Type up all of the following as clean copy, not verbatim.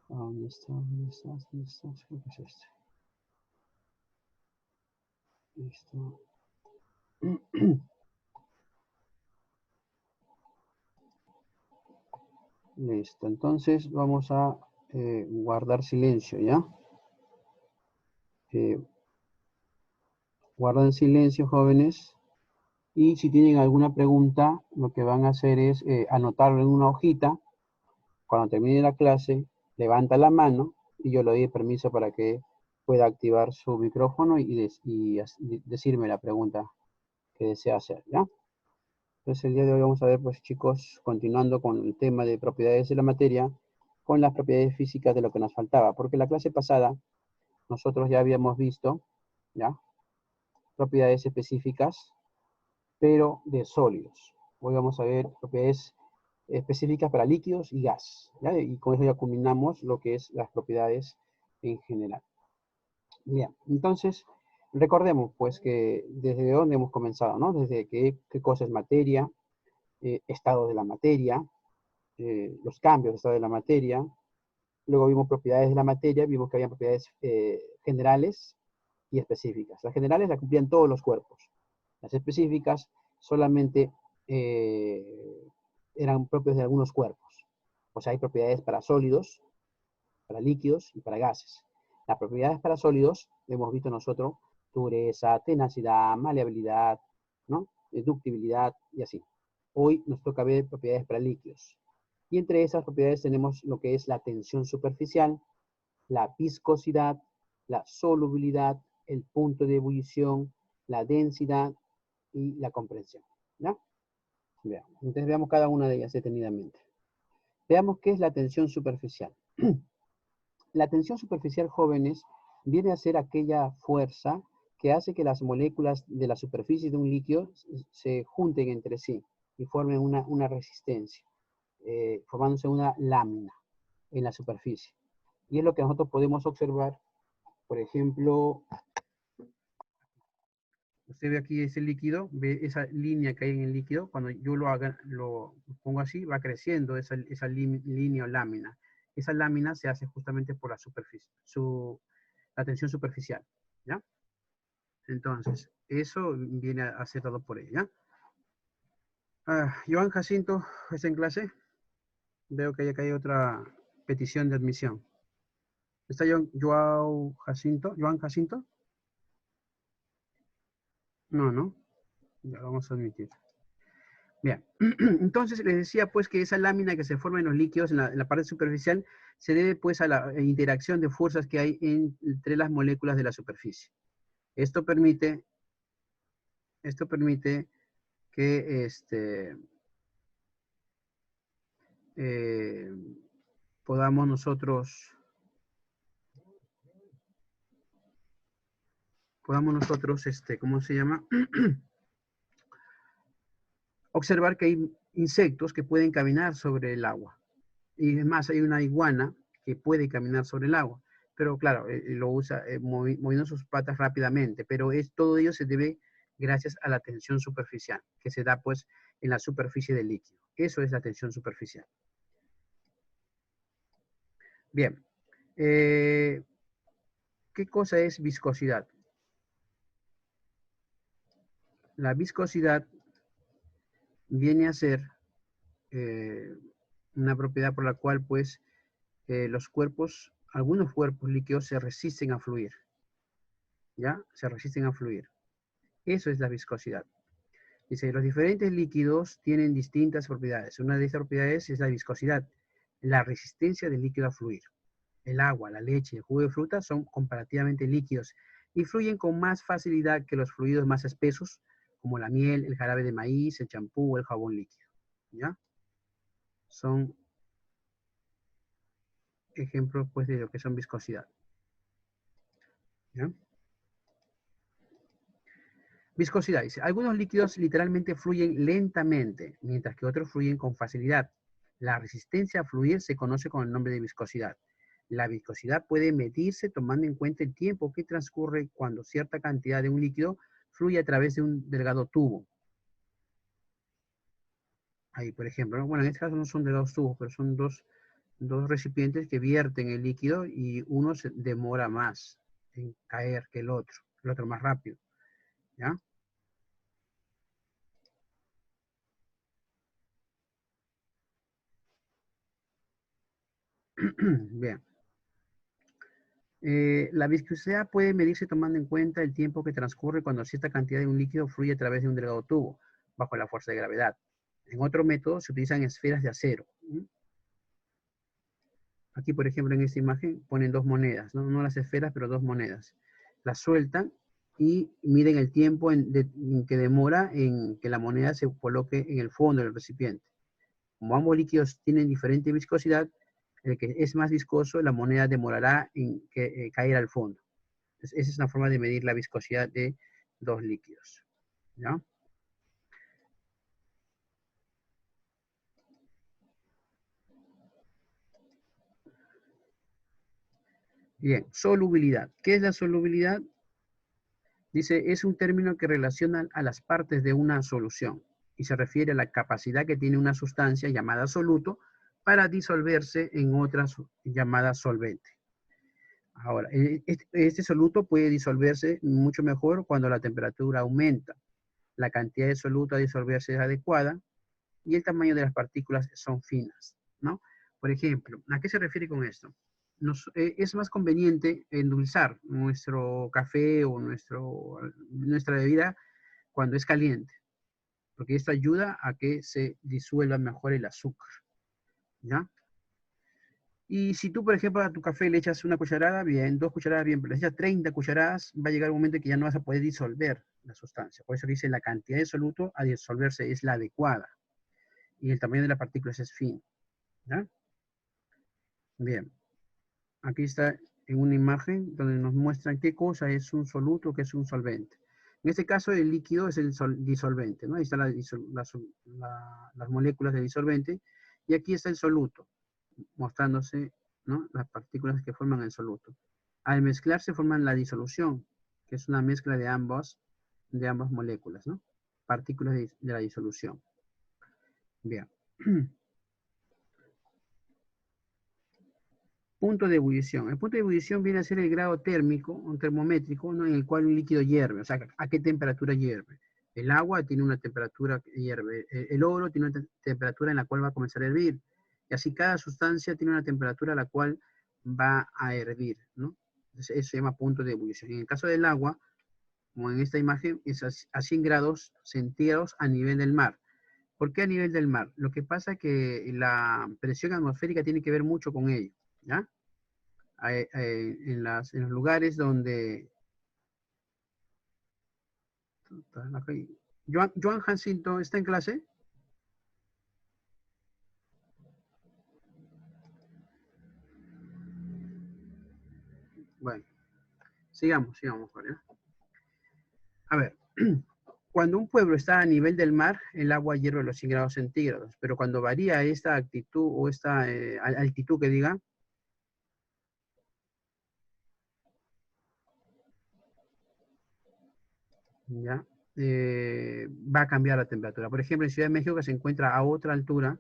¿Dónde está? ¿Dónde está? ¿Dónde está? Creo que es este. Listo. Listo. Entonces vamos a guardar silencio, ¿ya? Guardan silencio, jóvenes. Y si tienen alguna pregunta, lo que van a hacer es anotarlo en una hojita. Cuando termine la clase, levanta la mano y yo le doy permiso para que pueda activar su micrófono y decirme la pregunta que desea hacer, ¿ya? Entonces el día de hoy vamos a ver, pues chicos, continuando con el tema de propiedades de la materia, con las propiedades físicas de lo que nos faltaba, porque la clase pasada nosotros ya habíamos visto, ¿ya? Propiedades específicas, pero de sólidos. Hoy vamos a ver propiedades específicas para líquidos y gas, ¿ya? Y con eso ya culminamos lo que es las propiedades en general. Bien, entonces recordemos pues que desde dónde hemos comenzado, ¿no? Desde qué cosa es materia, estado de la materia, los cambios de estado de la materia. Luego vimos propiedades de la materia, vimos que había propiedades generales y específicas. Las generales las cumplían todos los cuerpos. Las específicas solamente eran propios de algunos cuerpos. O sea, hay propiedades para sólidos, para líquidos y para gases. Las propiedades para sólidos, hemos visto nosotros, dureza, tenacidad, maleabilidad, ¿no? Ductibilidad y así. Hoy nos toca ver propiedades para líquidos. Y entre esas propiedades tenemos lo que es la tensión superficial, la viscosidad, la solubilidad, el punto de ebullición, la densidad y la comprensión. ¿Ya? Veamos. Entonces veamos cada una de ellas detenidamente. Veamos qué es la tensión superficial. La tensión superficial, jóvenes, viene a ser aquella fuerza que hace que las moléculas de la superficie de un líquido se junten entre sí y formen una resistencia, formándose una lámina en la superficie. Y es lo que nosotros podemos observar, por ejemplo, usted ve aquí ese líquido, ve esa línea que hay en el líquido, cuando yo lo pongo así, va creciendo esa línea o lámina. Esa lámina se hace justamente por la superficie, la tensión superficial, ¿ya? Entonces, eso viene a ser dado por ella. Joan Jacinto, ¿está en clase? Veo que acá hay otra petición de admisión. ¿Está Joan Jacinto? No, no. Ya lo vamos a admitir. Bien, entonces les decía pues que esa lámina que se forma en los líquidos, en la parte superficial, se debe pues a la interacción de fuerzas que hay entre las moléculas de la superficie. Esto permite que podamos nosotros ¿cómo se llama? Observar que hay insectos que pueden caminar sobre el agua. Y es más, hay una iguana que puede caminar sobre el agua. Pero claro, lo usa moviendo sus patas rápidamente. Pero todo ello se debe gracias a la tensión superficial, que se da pues en la superficie del líquido. Eso es la tensión superficial. Bien. ¿Qué cosa es viscosidad? La viscosidad viene a ser una propiedad por la cual pues algunos cuerpos líquidos se resisten a fluir. ¿Ya? Se resisten a fluir. Eso es la viscosidad. Dice, los diferentes líquidos tienen distintas propiedades. Una de estas propiedades es la viscosidad, la resistencia del líquido a fluir. El agua, la leche y el jugo de fruta son comparativamente líquidos y fluyen con más facilidad que los fluidos más espesos, como la miel, el jarabe de maíz, el champú o el jabón líquido. ¿Ya? Son ejemplos pues, de lo que son viscosidad. ¿Ya? Viscosidad, dice, algunos líquidos literalmente fluyen lentamente, mientras que otros fluyen con facilidad. La resistencia a fluir se conoce con el nombre de viscosidad. La viscosidad puede medirse tomando en cuenta el tiempo que transcurre cuando cierta cantidad de un líquido fluye a través de un delgado tubo. Ahí, por ejemplo, ¿no? Bueno, en este caso no son de dos tubos, pero son dos recipientes que vierten el líquido y uno se demora más en caer que el otro más rápido, ¿ya? Bien. La viscosidad puede medirse tomando en cuenta el tiempo que transcurre cuando cierta cantidad de un líquido fluye a través de un delgado tubo, bajo la fuerza de gravedad. En otro método se utilizan esferas de acero. Aquí, por ejemplo, en esta imagen ponen dos monedas, ¿no? No las esferas, pero dos monedas. Las sueltan y miden el tiempo en que demora en que la moneda se coloque en el fondo del recipiente. Como ambos líquidos tienen diferente viscosidad, el que es más viscoso, la moneda demorará en caer al fondo. Entonces, esa es una forma de medir la viscosidad de dos líquidos, ¿ya? Bien, solubilidad. ¿Qué es la solubilidad? Dice, es un término que relaciona a las partes de una solución y se refiere a la capacidad que tiene una sustancia llamada soluto para disolverse en otra llamada solvente. Ahora, este soluto puede disolverse mucho mejor cuando la temperatura aumenta, la cantidad de soluto a disolverse es adecuada y el tamaño de las partículas son finas, ¿no? Por ejemplo, ¿a qué se refiere con esto? Es más conveniente endulzar nuestro café o nuestra bebida cuando es caliente, porque esto ayuda a que se disuelva mejor el azúcar, ¿ya? Y si tú, por ejemplo, a tu café le echas una cucharada, bien, dos cucharadas, bien, pero le echas 30 cucharadas, va a llegar un momento que ya no vas a poder disolver la sustancia. Por eso dice la cantidad de soluto a disolverse es la adecuada y el tamaño de las partículas es fino, ¿ya? Bien, aquí está en una imagen donde nos muestran qué cosa es un soluto, qué es un solvente. En este caso, el líquido es el disolvente, ¿no? Ahí están las moléculas de disolvente y aquí está el soluto, mostrándose, ¿no? Las partículas que forman el soluto. Al mezclarse forman la disolución, que es una mezcla de ambas moléculas, ¿no? Partículas de la disolución. Bien. Punto de ebullición. El punto de ebullición viene a ser el grado térmico, un termométrico, ¿no? En el cual un líquido hierve. O sea, ¿a qué temperatura hierve? El agua tiene una temperatura que hierve. El oro tiene una temperatura en la cual va a comenzar a hervir. Y así cada sustancia tiene una temperatura a la cual va a hervir, ¿no? Entonces, eso se llama punto de ebullición. En el caso del agua, como en esta imagen, es a 100 grados centígrados a nivel del mar. ¿Por qué a nivel del mar? Lo que pasa es que la presión atmosférica tiene que ver mucho con ello, ¿ya? En los lugares donde... Joan Jacinto, ¿está en clase? Bueno, sigamos, Jorge. A ver, cuando un pueblo está a nivel del mar, el agua hierve a los 100 grados centígrados, pero cuando varía esta actitud o esta altitud que diga, ya, va a cambiar la temperatura. Por ejemplo, en Ciudad de México, que se encuentra a otra altura,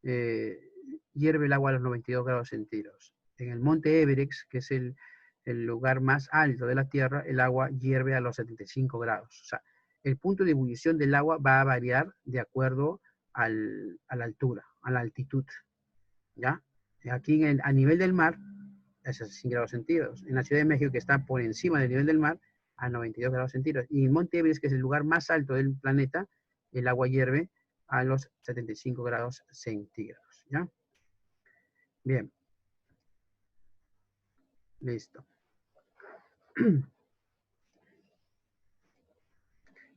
eh, hierve el agua a los 92 grados centígrados. En el monte Everest, que es el lugar más alto de la Tierra, el agua hierve a los 75 grados. O sea, el punto de ebullición del agua va a variar de acuerdo a la altura, a la altitud. ¿Ya? Aquí a nivel del mar, es a 100 grados centígrados. En la Ciudad de México, que está por encima del nivel del mar, a 92 grados centígrados. Y en Monte Everest, que es el lugar más alto del planeta, el agua hierve a los 75 grados centígrados. ¿Ya? Bien, listo.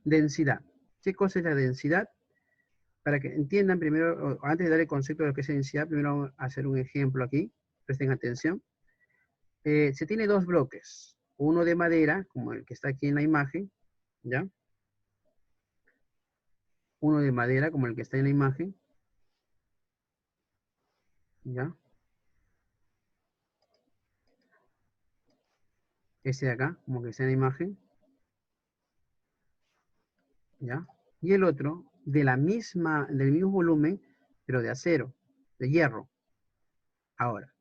Densidad. ¿Qué cosa es la densidad? Para que entiendan primero, antes de dar el concepto de lo que es densidad, primero vamos a hacer un ejemplo aquí. Presten atención. Se tiene dos bloques. Uno de madera, como el que está aquí en la imagen, ¿ya? Uno de madera, como el que está en la imagen, ¿ya? Este de acá, como que está en la imagen, ¿ya? Y el otro del mismo volumen, pero de acero, de hierro. Ahora,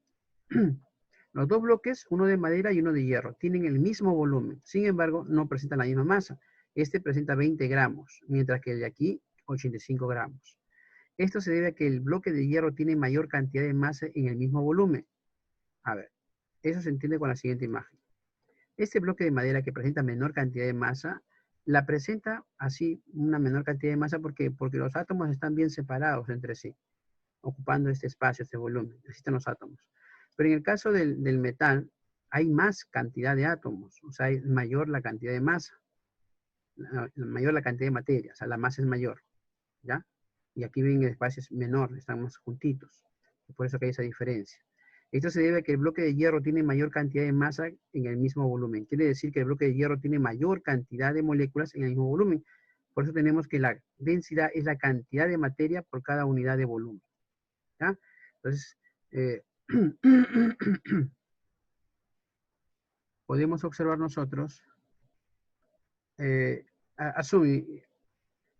los dos bloques, uno de madera y uno de hierro, tienen el mismo volumen. Sin embargo, no presentan la misma masa. Este presenta 20 gramos, mientras que el de aquí, 85 gramos. Esto se debe a que el bloque de hierro tiene mayor cantidad de masa en el mismo volumen. A ver, eso se entiende con la siguiente imagen. Este bloque de madera que presenta menor cantidad de masa, la presenta así una menor cantidad de masa porque los átomos están bien separados entre sí, ocupando este espacio, este volumen. Existen los átomos. Pero en el caso del metal, hay más cantidad de átomos, o sea, es mayor la cantidad de masa, mayor la cantidad de materia, o sea, la masa es mayor, ¿ya? Y aquí ven el espacio es menor, están más juntitos. Por eso que hay esa diferencia. Esto se debe a que el bloque de hierro tiene mayor cantidad de masa en el mismo volumen. Quiere decir que el bloque de hierro tiene mayor cantidad de moléculas en el mismo volumen. Por eso tenemos que la densidad es la cantidad de materia por cada unidad de volumen. ¿Ya? Entonces, podemos observar nosotros, Asumi,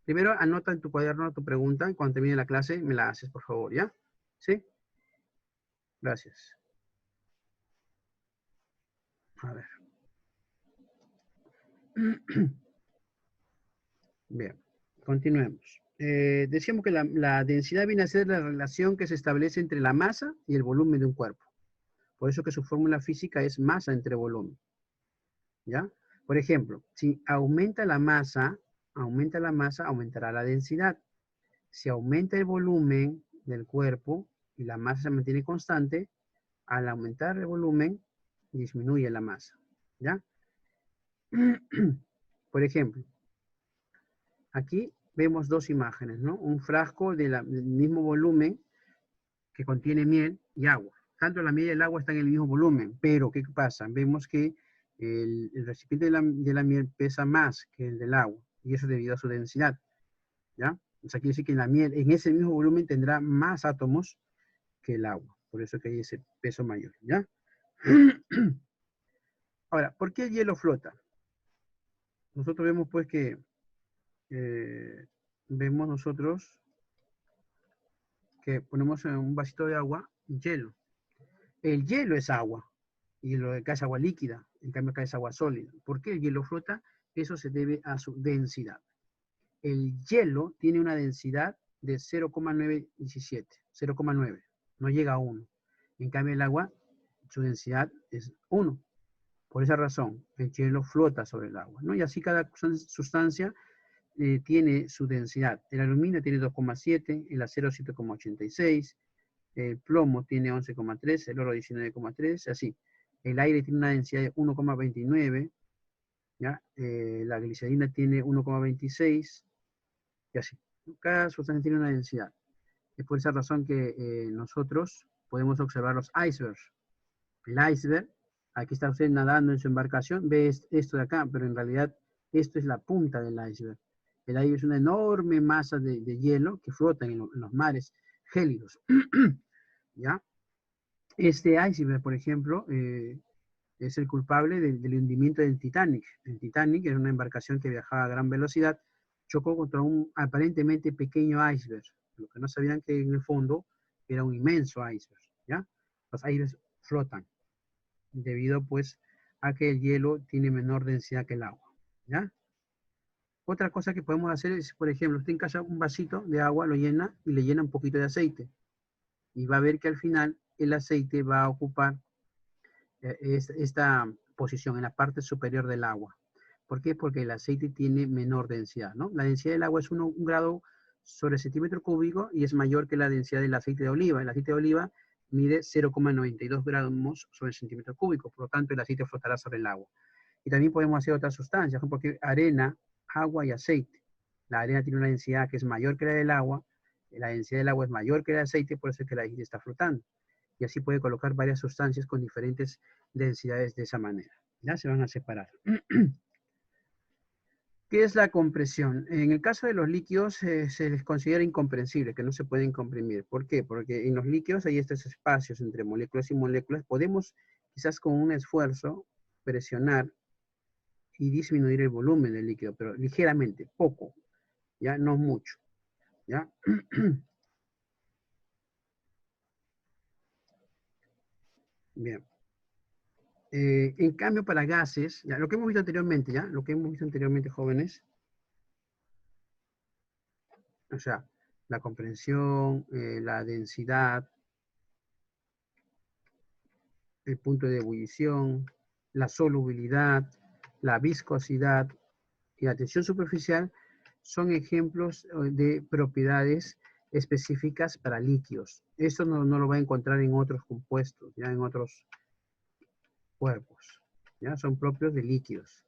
primero anota en tu cuaderno tu pregunta, cuando termine la clase me la haces, por favor, ¿ya? ¿Sí? Gracias. A ver. Bien, continuemos. Decíamos que la densidad viene a ser la relación que se establece entre la masa y el volumen de un cuerpo. Por eso que su fórmula física es masa entre volumen. ¿Ya? Por ejemplo, si aumenta la masa, aumentará la densidad. Si aumenta el volumen del cuerpo y la masa se mantiene constante, al aumentar el volumen, disminuye la masa. ¿Ya? Por ejemplo, aquí vemos dos imágenes, ¿no? Un frasco del mismo volumen que contiene miel y agua. Tanto la miel y el agua están en el mismo volumen, pero ¿qué pasa? Vemos que el recipiente de la miel pesa más que el del agua, y eso debido a su densidad, ¿ya? O sea, quiere decir que la miel en ese mismo volumen tendrá más átomos que el agua, por eso que hay ese peso mayor, ¿ya? Ahora, ¿por qué el hielo flota? Nosotros vemos pues que vemos nosotros que ponemos en un vasito de agua hielo. El hielo es agua, y lo de acá es agua líquida, en cambio acá es agua sólida. ¿Por qué el hielo flota? Eso se debe a su densidad. El hielo tiene una densidad de 0,917, 0,9, no llega a 1. En cambio el agua, su densidad es 1. Por esa razón, el hielo flota sobre el agua, ¿no? Y así cada sustancia tiene su densidad. El aluminio tiene 2,7, el acero 7,86, el plomo tiene 11,3, el oro 19,3, así. El aire tiene una densidad de 1,29, ¿ya? La glicerina tiene 1,26, y así. Cada sustancia tiene una densidad. Es por esa razón que nosotros podemos observar los icebergs. El iceberg, aquí está usted nadando en su embarcación, ve esto de acá, pero en realidad esto es la punta del iceberg. El iceberg es una enorme masa de hielo que flota en los mares gélidos. ¿Ya? Este iceberg, por ejemplo, es el culpable del hundimiento del Titanic. El Titanic era una embarcación que viajaba a gran velocidad, chocó contra un aparentemente pequeño iceberg. Lo que no sabían que en el fondo era un inmenso iceberg, ¿ya? Los icebergs flotan, debido pues a que el hielo tiene menor densidad que el agua, ¿ya? Otra cosa que podemos hacer es, por ejemplo, usted encalla un vasito de agua, lo llena y le llena un poquito de aceite. Y va a ver que al final el aceite va a ocupar esta posición en la parte superior del agua. ¿Por qué? Porque el aceite tiene menor densidad, ¿no? La densidad del agua es 1 grado sobre centímetro cúbico y es mayor que la densidad del aceite de oliva. El aceite de oliva mide 0,92 gramos sobre centímetro cúbico, por lo tanto el aceite flotará sobre el agua. Y también podemos hacer otras sustancias, porque arena, agua y aceite. La arena tiene una densidad que es mayor que la del agua, la densidad del agua es mayor que la del aceite, por eso es que el aceite está flotando. Y así puede colocar varias sustancias con diferentes densidades de esa manera. Ya se van a separar. ¿Qué es la compresión? En el caso de los líquidos se les considera incomprensible, que no se pueden comprimir. ¿Por qué? Porque en los líquidos hay estos espacios entre moléculas y moléculas. Podemos quizás con un esfuerzo presionar y disminuir el volumen del líquido, pero ligeramente, poco, ya no mucho. ¿ya? Bien. En cambio, para gases, ya, lo que hemos visto anteriormente, ¿ya? Lo que hemos visto anteriormente, jóvenes, o sea, la comprensión, la densidad, el punto de ebullición, la solubilidad, la viscosidad y la tensión superficial son ejemplos de propiedades específicas para líquidos. Esto no lo va a encontrar en otros compuestos, ya en otros cuerpos, ya son propios de líquidos.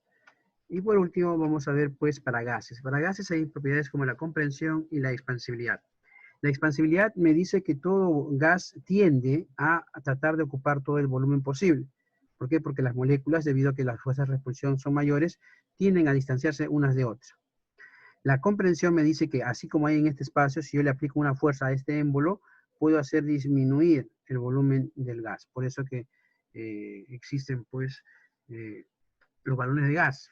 Y por último vamos a ver pues para gases. Para gases hay propiedades como la comprensión y la expansibilidad. La expansibilidad me dice que todo gas tiende a tratar de ocupar todo el volumen posible. ¿Por qué? Porque las moléculas, debido a que las fuerzas de repulsión son mayores, tienden a distanciarse unas de otras. La comprensión me dice que así como hay en este espacio, si yo le aplico una fuerza a este émbolo, puedo hacer disminuir el volumen del gas. Por eso que existen pues los balones de gas.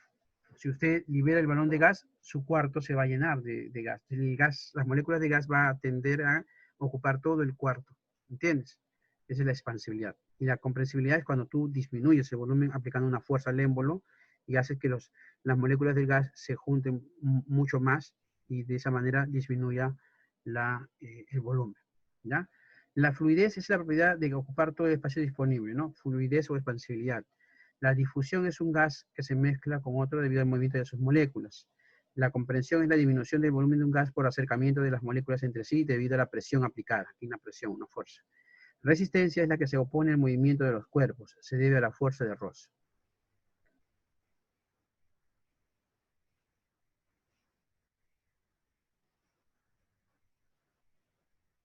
Si usted libera el balón de gas, su cuarto se va a llenar de gas. El gas. Las moléculas de gas van a tender a ocupar todo el cuarto. ¿Entiendes? Esa es la expansibilidad. Y la comprensibilidad es cuando tú disminuyes el volumen aplicando una fuerza al émbolo y haces que las moléculas del gas se junten mucho más y de esa manera disminuya el volumen. ¿Ya? La fluidez es la propiedad de ocupar todo el espacio disponible, ¿no? Fluidez o expansibilidad. La difusión es un gas que se mezcla con otro debido al movimiento de sus moléculas. La comprensión es la disminución del volumen de un gas por acercamiento de las moléculas entre sí debido a la presión aplicada. Aquí una presión, una fuerza. Resistencia es la que se opone al movimiento de los cuerpos. Se debe a la fuerza de roce.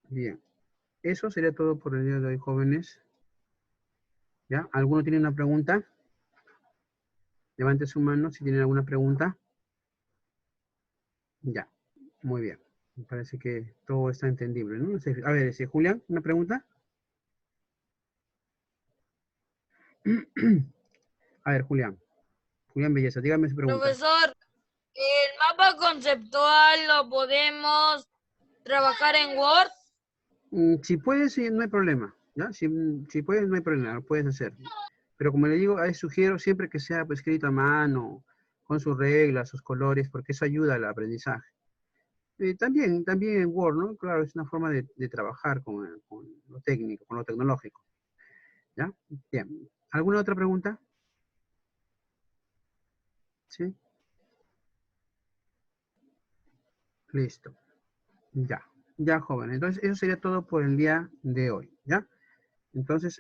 Bien. Eso sería todo por el día de hoy, jóvenes. ¿Ya? ¿Alguno tiene una pregunta? Levante su mano si tienen alguna pregunta. Ya. Muy bien. Me parece que todo está entendible, ¿no? A ver, Julián, ¿una pregunta? A ver, Julián. Julián Belleza, dígame su pregunta. Profesor, ¿el mapa conceptual lo podemos trabajar en Word? Si puedes, sí, no hay problema. ¿Ya? Si puedes, no hay problema, lo puedes hacer. Pero como le digo, sugiero siempre que sea pues, escrito a mano, con sus reglas, sus colores, porque eso ayuda al aprendizaje. También en Word, ¿no? Claro, es una forma de trabajar con lo técnico, con lo tecnológico. ¿Ya? Bien. ¿Alguna otra pregunta? ¿Sí? Listo. Ya. Ya, joven. Entonces, eso sería todo por el día de hoy. ¿Ya? Entonces,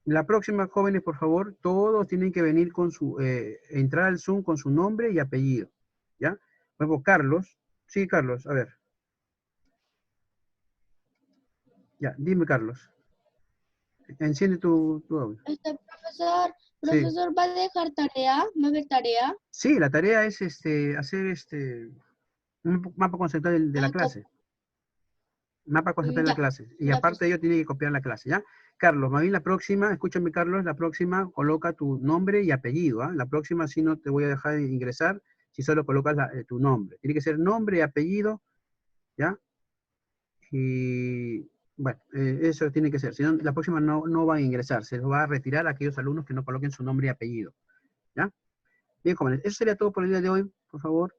la próxima, jóvenes, por favor, todos tienen que venir con entrar al Zoom con su nombre y apellido. ¿Ya? Luego, Carlos. Sí, Carlos, a ver. Ya, dime, Carlos. Enciende tu audio. Profesor, Sí. profesor, ¿va a dejar tarea? ¿Va a haber tarea? Sí, la tarea es hacer un mapa conceptual de la Ah, clase. Mapa conceptual de la ya, clase. Y ya, aparte de profesor. ello, tiene que copiar la clase, ¿ya? Carlos, más bien la próxima, escúchame, Carlos, la próxima coloca tu nombre y apellido, ¿ah? La próxima sí no te voy a dejar ingresar si solo colocas tu nombre. Tiene que ser nombre y apellido, ¿ya? Y bueno, eso tiene que ser. Si no, la próxima no van a ingresar. Se los va a retirar a aquellos alumnos que no coloquen su nombre y apellido, ¿ya? Bien, jóvenes, eso sería todo por el día de hoy, por favor.